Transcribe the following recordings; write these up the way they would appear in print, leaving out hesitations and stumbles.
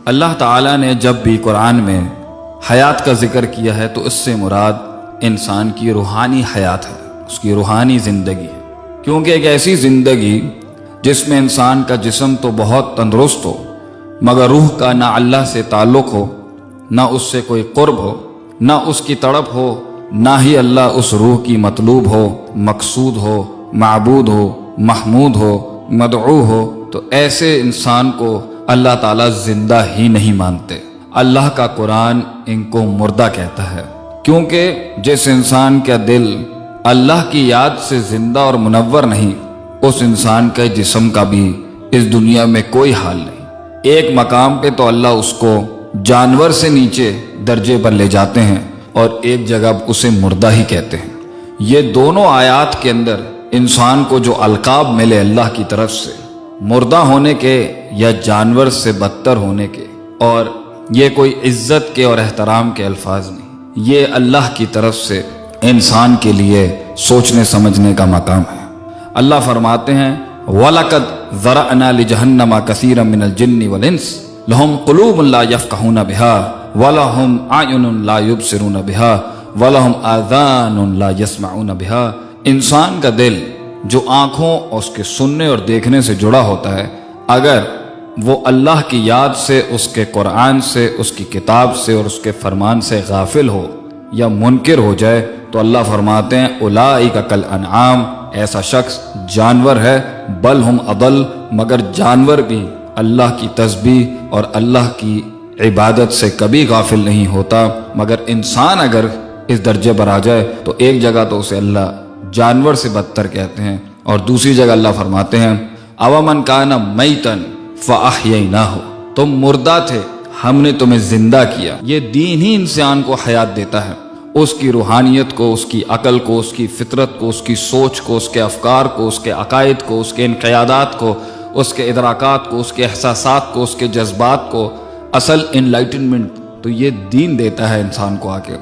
اللہ تعالیٰ نے جب بھی قرآن میں حیات کا ذکر کیا ہے تو اس سے مراد انسان کی روحانی حیات ہے، اس کی روحانی زندگی ہے، کیونکہ ایک ایسی زندگی جس میں انسان کا جسم تو بہت تندرست ہو مگر روح کا نہ اللہ سے تعلق ہو، نہ اس سے کوئی قرب ہو، نہ اس کی تڑپ ہو، نہ ہی اللہ اس روح کی مطلوب ہو، مقصود ہو، معبود ہو، محمود ہو، مدعو ہو، تو ایسے انسان کو اللہ تعالیٰ زندہ ہی نہیں مانتے۔ اللہ کا قرآن ان کو مردہ کہتا ہے، کیونکہ جس انسان کا دل اللہ کی یاد سے زندہ اور منور نہیں، اس انسان کے جسم کا بھی اس دنیا میں کوئی حال نہیں۔ ایک مقام پہ تو اللہ اس کو جانور سے نیچے درجے پر لے جاتے ہیں اور ایک جگہ اسے مردہ ہی کہتے ہیں۔ یہ دونوں آیات کے اندر انسان کو جو القاب ملے اللہ کی طرف سے، مردہ ہونے کے یا جانور سے بدتر ہونے کے، اور یہ کوئی عزت کے اور احترام کے الفاظ نہیں، یہ اللہ کی طرف سے انسان کے لیے سوچنے سمجھنے کا مقام ہے۔ اللہ فرماتے ہیں وَلَقَدْ ذَرَأْنَا لِجَهَنَّمَ كَثِيرًا مِنَ الْجِنِّ وَالْإِنسِ لَهُمْ قُلُوبٌ لَا يَفْقَهُونَ بِهَا وَلَهُمْ أَعْيُنٌ لَا يُبْصِرُونَ بِهَا وَلَهُمْ آذَانٌ لَا يَسْمَعُونَ بِهَا۔ انسان کا دل جو آنکھوں اور اس کے سننے اور دیکھنے سے جڑا ہوتا ہے، اگر وہ اللہ کی یاد سے، اس کے قرآن سے، اس کی کتاب سے اور اس کے فرمان سے غافل ہو یا منکر ہو جائے تو اللہ فرماتے ہیں اولئک کالانعام، ایسا شخص جانور ہے، بل ہم اضل، مگر جانور بھی اللہ کی تسبیح اور اللہ کی عبادت سے کبھی غافل نہیں ہوتا۔ مگر انسان اگر اس درجے پر آ جائے تو ایک جگہ تو اسے اللہ جانور سے بدتر کہتے ہیں، اور دوسری جگہ اللہ فرماتے ہیں اومن کان میتن فاحییناہ، تم مردہ تھے ہم نے تمہیں زندہ کیا۔ یہ دین ہی انسان کو حیات دیتا ہے، اس کی روحانیت کو، اس کی عقل کو، اس کی فطرت کو، اس کی سوچ کو، اس کے افکار کو، اس کے عقائد کو، اس کے انقیادات کو، اس کے ادراکات کو، اس کے احساسات کو، اس کے جذبات کو اصل انلائٹنمنٹ تو یہ دین دیتا ہے انسان کو۔ آ کے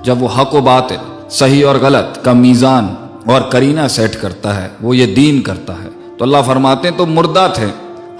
جب وہ حق و باطل، صحیح اور غلط کا میزان اور کرینہ سیٹ کرتا ہے، وہ یہ دین کرتا ہے، تو اللہ فرماتے ہیں تم مردہ تھے،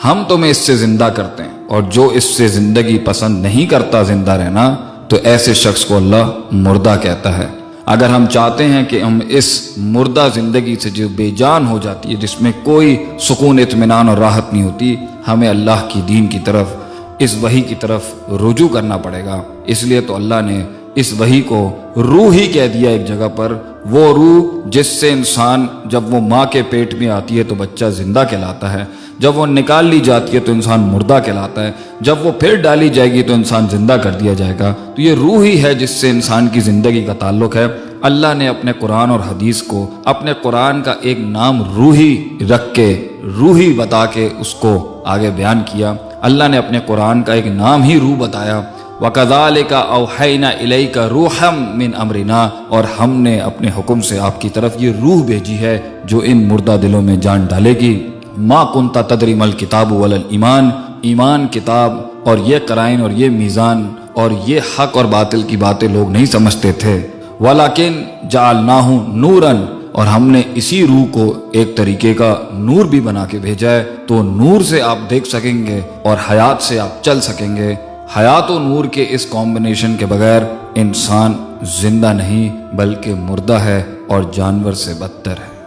ہم تمہیں اس سے زندہ کرتے ہیں، اور جو اس سے زندگی پسند نہیں کرتا زندہ رہنا تو ایسے شخص کو اللہ مردہ کہتا ہے۔ اگر ہم چاہتے ہیں کہ ہم اس مردہ زندگی سے جو بے جان ہو جاتی ہے، جس میں کوئی سکون، اطمینان اور راحت نہیں ہوتی، ہمیں اللہ کی دین کی طرف، اس وحی کی طرف رجوع کرنا پڑے گا۔ اس لیے تو اللہ نے اس وحی کو روح ہی کہہ دیا ایک جگہ پر، وہ روح جس سے انسان جب وہ ماں کے پیٹ میں آتی ہے تو بچہ زندہ کہلاتا ہے، جب وہ نکال لی جاتی ہے تو انسان مردہ کہلاتا ہے، جب وہ پھر ڈالی جائے گی تو انسان زندہ کر دیا جائے گا۔ تو یہ روح ہی ہے جس سے انسان کی زندگی کا تعلق ہے۔ اللہ نے اپنے قرآن اور حدیث کو، اپنے قرآن کا ایک نام روحی رکھ کے، روحی بتا کے اس کو آگے بیان کیا۔ اللہ نے اپنے قرآن کا ایک نام ہی روح بتایا، وَكَذَلِكَ أَوْحَيْنَا إِلَيْكَ رُوحًا مِّنْ أَمْرِنَا، اور ہم نے اپنے حکم سے آپ کی طرف یہ روح بھیجی ہے جو ان مردہ دلوں میں جان ڈالے گی۔ مَا كُنْتَ تَدْرِي مَا الْكِتَابُ وَلَا الْإِيمَانُ، ایمان، کتاب اور یہ قرائن اور یہ میزان اور یہ حق اور باطل کی باتیں لوگ نہیں سمجھتے تھے۔ وَلَكِنْ جَعَلْنَاهُ نُورًا، اور ہم نے اسی روح کو ایک طریقے کا نور بھی بنا کے بھیجا ہے، تو نور سے آپ دیکھ سکیں گے اور حیات سے آپ چل سکیں گے۔ حیات و نور کے اس کمبینیشن کے بغیر انسان زندہ نہیں بلکہ مردہ ہے اور جانور سے بدتر ہے۔